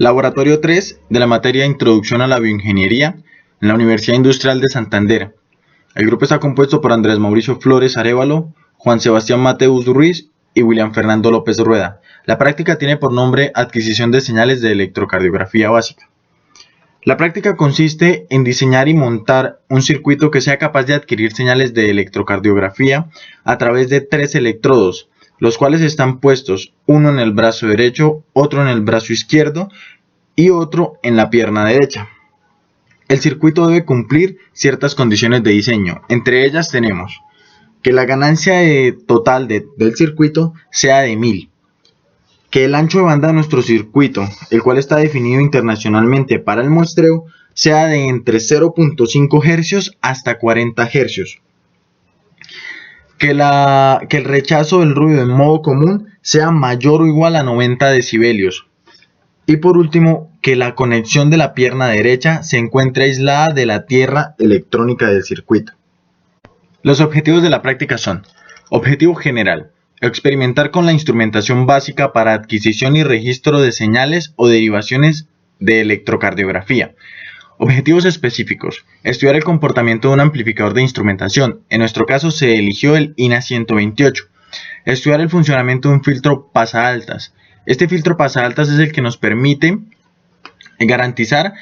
Laboratorio 3 de la materia Introducción a la Bioingeniería en la Universidad Industrial de Santander. El grupo está compuesto por Andrés Mauricio Flores Arévalo, Juan Sebastián Mateus Ruiz y William Fernando López Rueda. La práctica tiene por nombre Adquisición de señales de electrocardiografía básica. La práctica consiste en diseñar y montar un circuito que sea capaz de adquirir señales de electrocardiografía a través de 3 electrodos, los cuales están puestos uno en el brazo derecho, otro en el brazo izquierdo y otro en la pierna derecha. El circuito debe cumplir ciertas condiciones de diseño. Entre ellas tenemos que la ganancia total del circuito sea de 1000. Que el ancho de banda de nuestro circuito, el cual está definido internacionalmente para el muestreo, sea de entre 0.5 Hz hasta 40 Hz. Que el rechazo del ruido en modo común sea mayor o igual a 90 decibelios. Y por último, que la conexión de la pierna derecha se encuentre aislada de la tierra electrónica del circuito. Los objetivos de la práctica son: objetivo general, experimentar con la instrumentación básica para adquisición y registro de señales o derivaciones de electrocardiografía. Objetivos específicos: estudiar el comportamiento de un amplificador de instrumentación. En nuestro caso se eligió el INA 128. Estudiar el funcionamiento de un filtro pasaaltas. Este filtro pasaaltas es el que nos permite garantizar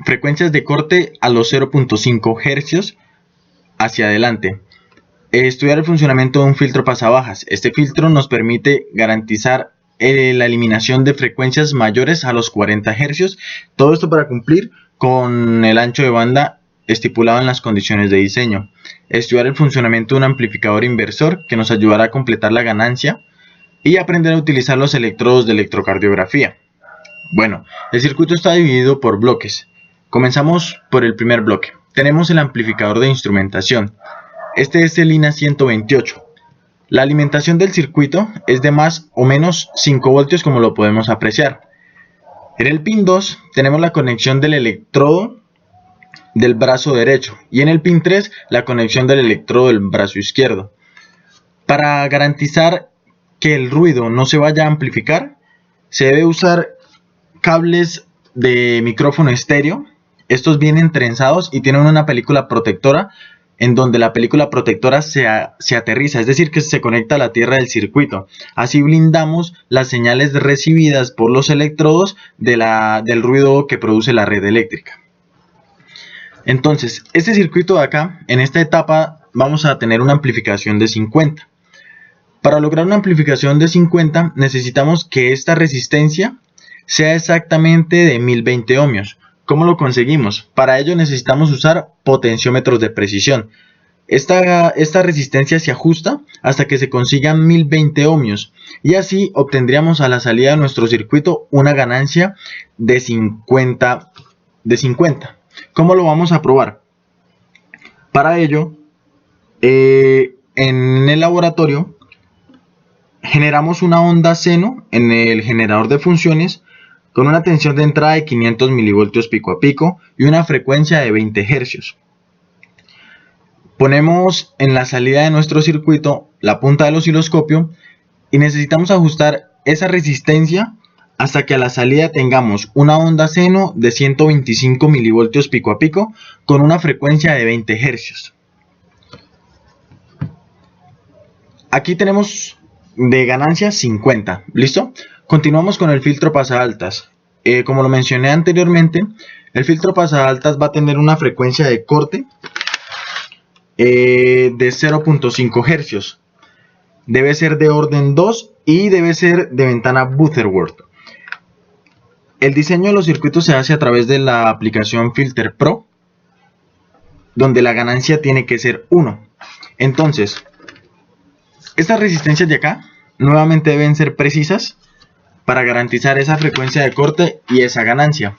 frecuencias de corte a los 0.5 Hz hacia adelante. Estudiar el funcionamiento de un filtro pasabajas. Este filtro nos permite garantizar la eliminación de frecuencias mayores a los 40 Hz. Todo esto para cumplir con el ancho de banda estipulado en las condiciones de diseño. Estudiar el funcionamiento de un amplificador inversor que nos ayudará a completar la ganancia. Y aprender a utilizar los electrodos de electrocardiografía. Bueno, el circuito está dividido por bloques. Comenzamos por el primer bloque. Tenemos el amplificador de instrumentación. Este es el INA 128. La alimentación del circuito es de más o menos 5 voltios, como lo podemos apreciar. En el pin 2 tenemos la conexión del electrodo del brazo derecho y en el pin 3 la conexión del electrodo del brazo izquierdo. Para garantizar que el ruido no se vaya a amplificar, se debe usar cables de micrófono estéreo. Estos vienen trenzados y tienen una película protectora, en donde la película protectora se aterriza, es decir, que se conecta a la tierra del circuito. Así blindamos las señales recibidas por los electrodos del ruido que produce la red eléctrica. Entonces, este circuito de acá, en esta etapa, vamos a tener una amplificación de 50. Para lograr una amplificación de 50 necesitamos que esta resistencia sea exactamente de 1020 ohmios. ¿Cómo lo conseguimos? Para ello necesitamos usar potenciómetros de precisión. Esta resistencia se ajusta hasta que se consigan 1020 ohmios y así obtendríamos a la salida de nuestro circuito una ganancia de 50. ¿Cómo lo vamos a probar? Para ello, en el laboratorio generamos una onda seno en el generador de funciones con una tensión de entrada de 500 milivoltios pico a pico y una frecuencia de 20 Hz. Ponemos en la salida de nuestro circuito la punta del osciloscopio y necesitamos ajustar esa resistencia hasta que a la salida tengamos una onda seno de 125 milivoltios pico a pico con una frecuencia de 20 Hz. Aquí tenemos de ganancia 50, ¿listo? Continuamos con el filtro pasaaltas. Como lo mencioné anteriormente, el filtro pasaaltas va a tener una frecuencia de corte de 0.5 Hz. Debe ser de orden 2 y debe ser de ventana Butterworth. El diseño de los circuitos se hace a través de la aplicación Filter Pro, donde la ganancia tiene que ser 1. Entonces, estas resistencias de acá nuevamente deben ser precisas para garantizar esa frecuencia de corte y esa ganancia.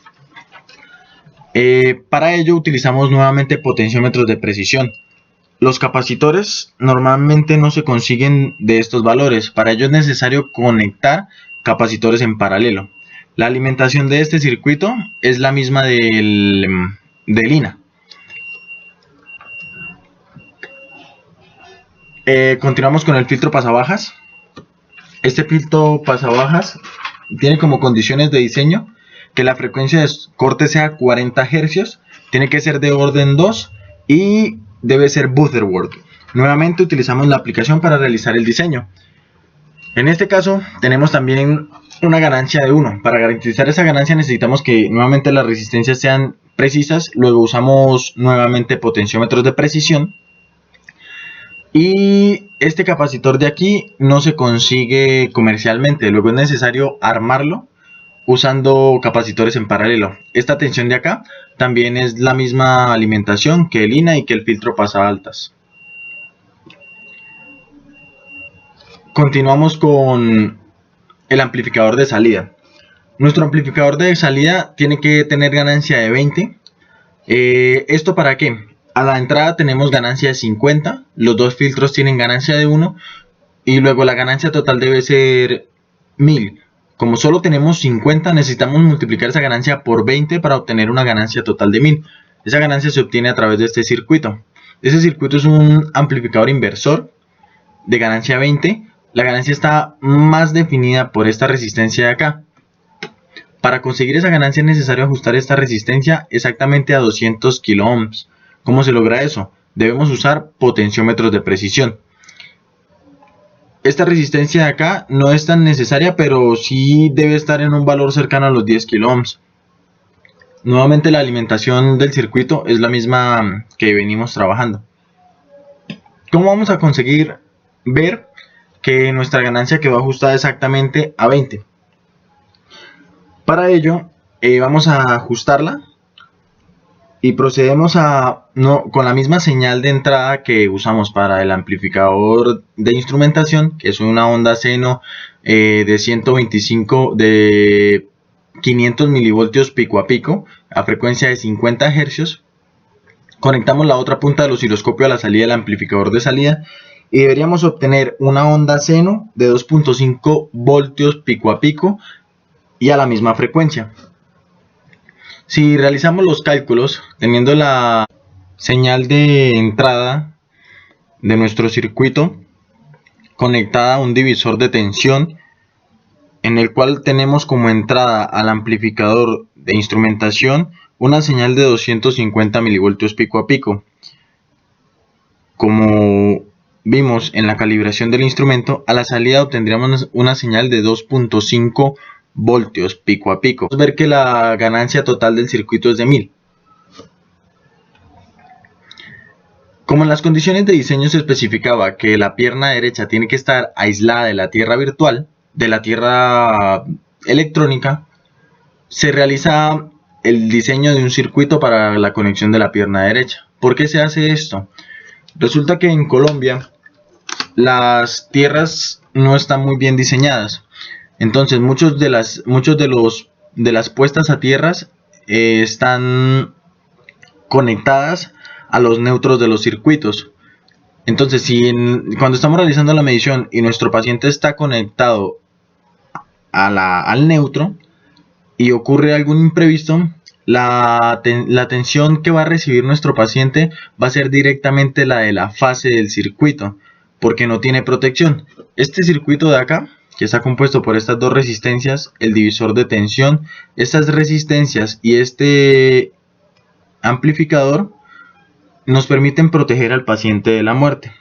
Para ello utilizamos nuevamente potenciómetros de precisión. Los capacitores normalmente no se consiguen de estos valores. Para ello es necesario conectar capacitores en paralelo. La alimentación de este circuito es la misma del INA. Continuamos con el filtro pasabajas. Este filtro pasabajas tiene como condiciones de diseño que la frecuencia de corte sea 40 Hz, tiene que ser de orden 2 y debe ser Butterworth. Nuevamente utilizamos la aplicación para realizar el diseño. En este caso tenemos también una ganancia de 1. Para garantizar esa ganancia necesitamos que nuevamente las resistencias sean precisas. Luego usamos nuevamente potenciómetros de precisión. Y este capacitor de aquí no se consigue comercialmente. Luego es necesario armarlo usando capacitores en paralelo. Esta tensión de acá también es la misma alimentación que el INA y que el filtro pasaaltas. Continuamos con el amplificador de salida. Nuestro amplificador de salida tiene que tener ganancia de 20. ¿Esto para qué? A la entrada tenemos ganancia de 50, los dos filtros tienen ganancia de 1 y luego la ganancia total debe ser 1000. Como solo tenemos 50, necesitamos multiplicar esa ganancia por 20 para obtener una ganancia total de 1000. Esa ganancia se obtiene a través de este circuito. Este circuito es un amplificador inversor de ganancia 20. La ganancia está más definida por esta resistencia de acá. Para conseguir esa ganancia es necesario ajustar esta resistencia exactamente a 200 kilo ohms. ¿Cómo se logra eso? Debemos usar potenciómetros de precisión. Esta resistencia de acá no es tan necesaria, pero sí debe estar en un valor cercano a los 10 kilo ohms. Nuevamente la alimentación del circuito es la misma que venimos trabajando. ¿Cómo vamos a conseguir ver que nuestra ganancia quedó ajustada exactamente a 20? Para ello vamos a ajustarla y procedemos con la misma señal de entrada que usamos para el amplificador de instrumentación, que es una onda seno de 125 de 500 milivoltios pico a pico a frecuencia de 50 Hz. Conectamos la otra punta del osciloscopio a la salida del amplificador de salida y deberíamos obtener una onda seno de 2.5 voltios pico a pico y a la misma frecuencia. Si realizamos los cálculos teniendo la señal de entrada de nuestro circuito conectada a un divisor de tensión en el cual tenemos como entrada al amplificador de instrumentación una señal de 250 milivoltios pico a pico, como vimos en la calibración del instrumento, a la salida obtendríamos una señal de 2.5 voltios pico a pico. Vamos a ver que la ganancia total del circuito es de 1000. Como en las condiciones de diseño se especificaba que la pierna derecha tiene que estar aislada de la tierra virtual, de la tierra electrónica, se realiza el diseño de un circuito para la conexión de la pierna derecha. ¿Por qué se hace esto? Resulta que en Colombia las tierras no están muy bien diseñadas. Entonces muchos de las puestas a tierras están conectadas a los neutros de los circuitos. Entonces cuando estamos realizando la medición y nuestro paciente está conectado al neutro y ocurre algún imprevisto, la tensión que va a recibir nuestro paciente va a ser directamente la de la fase del circuito, porque no tiene protección. Este circuito de acá, que está compuesto por estas dos resistencias, el divisor de tensión, estas resistencias y este amplificador nos permiten proteger al paciente de la muerte.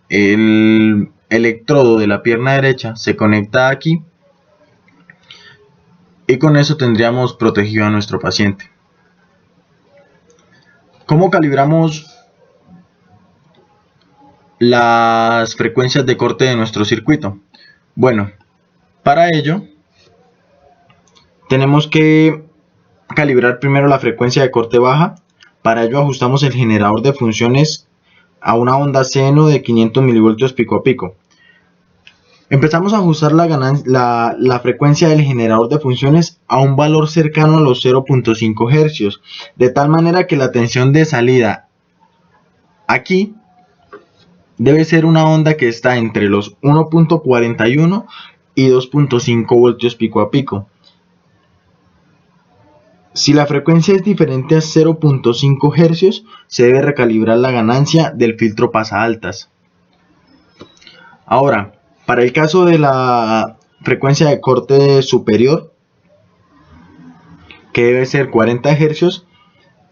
El electrodo de la pierna derecha se conecta aquí y con eso tendríamos protegido a nuestro paciente. ¿Cómo calibramos las frecuencias de corte de nuestro circuito? Bueno, para ello tenemos que calibrar primero la frecuencia de corte baja. Para ello ajustamos el generador de funciones a una onda seno de 500 milivoltios pico a pico. Empezamos a ajustar la frecuencia del generador de funciones a un valor cercano a los 0.5 Hz, de tal manera que la tensión de salida aquí debe ser una onda que está entre los 1.41 y 2.5 voltios pico a pico. Si la frecuencia es diferente a 0.5 Hz, se debe recalibrar la ganancia del filtro pasaaltas. Ahora, para el caso de la frecuencia de corte superior, que debe ser 40 Hz.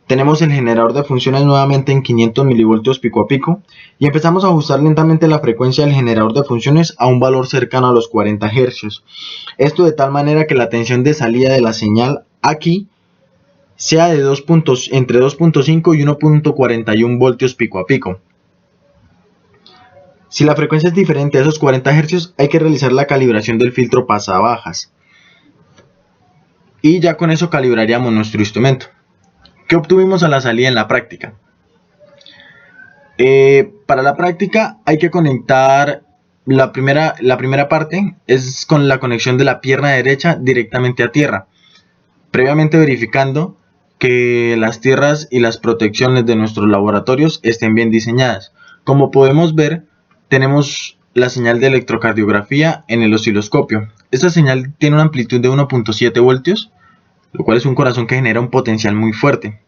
Tenemos el generador de funciones nuevamente en 500 milivoltios pico a pico y empezamos a ajustar lentamente la frecuencia del generador de funciones a un valor cercano a los 40 Hz. Esto de tal manera que la tensión de salida de la señal aquí sea de entre 2.5 y 1.41 voltios pico a pico. Si la frecuencia es diferente a esos 40 Hz, hay que realizar la calibración del filtro pasabajas. Y ya con eso calibraríamos nuestro instrumento. ¿Qué obtuvimos a la salida en la práctica? Para la práctica hay que conectar la primera parte, es con la conexión de la pierna derecha directamente a tierra, previamente verificando que las tierras y las protecciones de nuestros laboratorios estén bien diseñadas. Como podemos ver, tenemos la señal de electrocardiografía en el osciloscopio. Esta señal tiene una amplitud de 1.7 voltios, lo cual es un corazón que genera un potencial muy fuerte.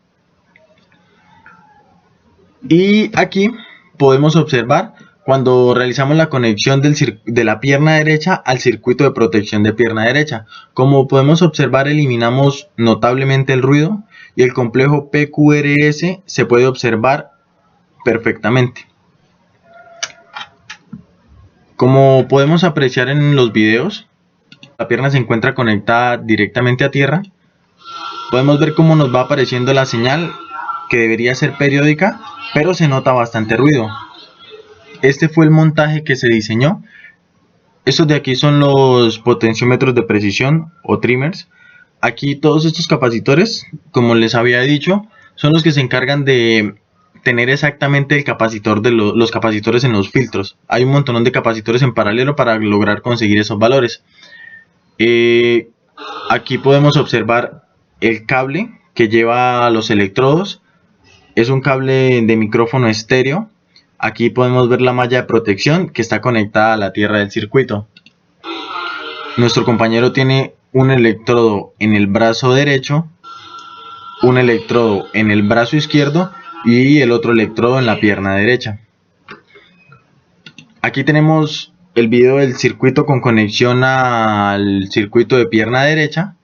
Y aquí podemos observar cuando realizamos la conexión de la pierna derecha al circuito de protección de pierna derecha. Como podemos observar, eliminamos notablemente el ruido y el complejo PQRS se puede observar perfectamente. Como podemos apreciar en los videos, la pierna se encuentra conectada directamente a tierra. Podemos ver cómo nos va apareciendo la señal, que debería ser periódica, pero se nota bastante ruido. Este fue el montaje que se diseñó. Estos de aquí son los potenciómetros de precisión o trimmers. Aquí todos estos capacitores, como les había dicho, son los que se encargan de tener exactamente el capacitor de los capacitores en los filtros. Hay un montón de capacitores en paralelo para lograr conseguir esos valores. Aquí podemos observar el cable que lleva los electrodos. Es un cable de micrófono estéreo. Aquí podemos ver la malla de protección que está conectada a la tierra del circuito. Nuestro compañero tiene un electrodo en el brazo derecho, un electrodo en el brazo izquierdo y el otro electrodo en la pierna derecha. Aquí tenemos el video del circuito con conexión al circuito de pierna derecha.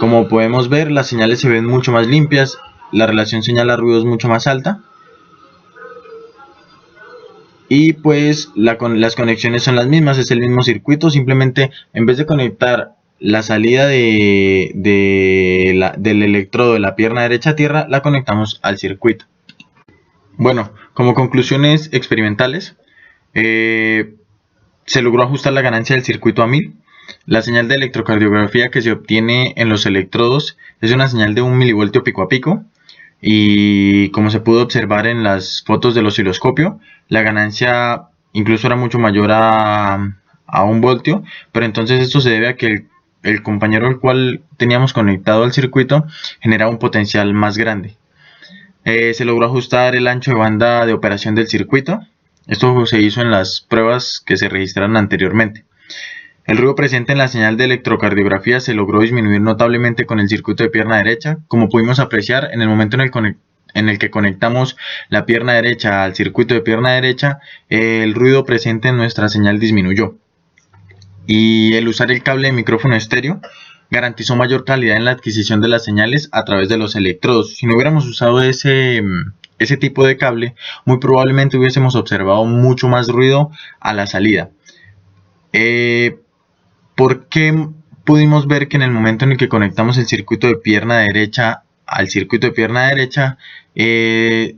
Como podemos ver, las señales se ven mucho más limpias, la relación señal a ruido es mucho más alta. Y pues las conexiones son las mismas, es el mismo circuito, simplemente en vez de conectar la salida del electrodo de la pierna derecha a tierra, la conectamos al circuito. Bueno, como conclusiones experimentales, se logró ajustar la ganancia del circuito a 1000. La señal de electrocardiografía que se obtiene en los electrodos es una señal de 1 milivoltio pico a pico. Y como se pudo observar en las fotos del osciloscopio, la ganancia incluso era mucho mayor a 1 voltio, pero entonces esto se debe a que el compañero al cual teníamos conectado al circuito generaba un potencial más grande. Se logró ajustar el ancho de banda de operación del circuito. Esto se hizo en las pruebas que se registraron anteriormente. El ruido presente en la señal de electrocardiografía se logró disminuir notablemente con el circuito de pierna derecha. Como pudimos apreciar, en el momento en el que conectamos la pierna derecha al circuito de pierna derecha, el ruido presente en nuestra señal disminuyó. Y el usar el cable de micrófono estéreo garantizó mayor calidad en la adquisición de las señales a través de los electrodos. Si no hubiéramos usado ese tipo de cable, muy probablemente hubiésemos observado mucho más ruido a la salida. ¿Por qué pudimos ver que en el momento en el que conectamos el circuito de pierna derecha al circuito de pierna derecha, el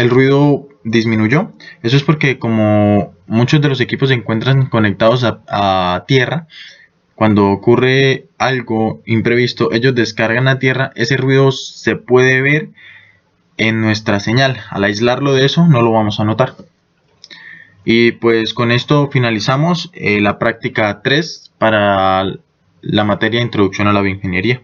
ruido disminuyó? Eso es porque como muchos de los equipos se encuentran conectados a tierra, cuando ocurre algo imprevisto, ellos descargan a tierra, ese ruido se puede ver en nuestra señal. Al aislarlo de eso, no lo vamos a notar. Y pues con esto finalizamos la práctica 3 para la materia Introducción a la Bioingeniería.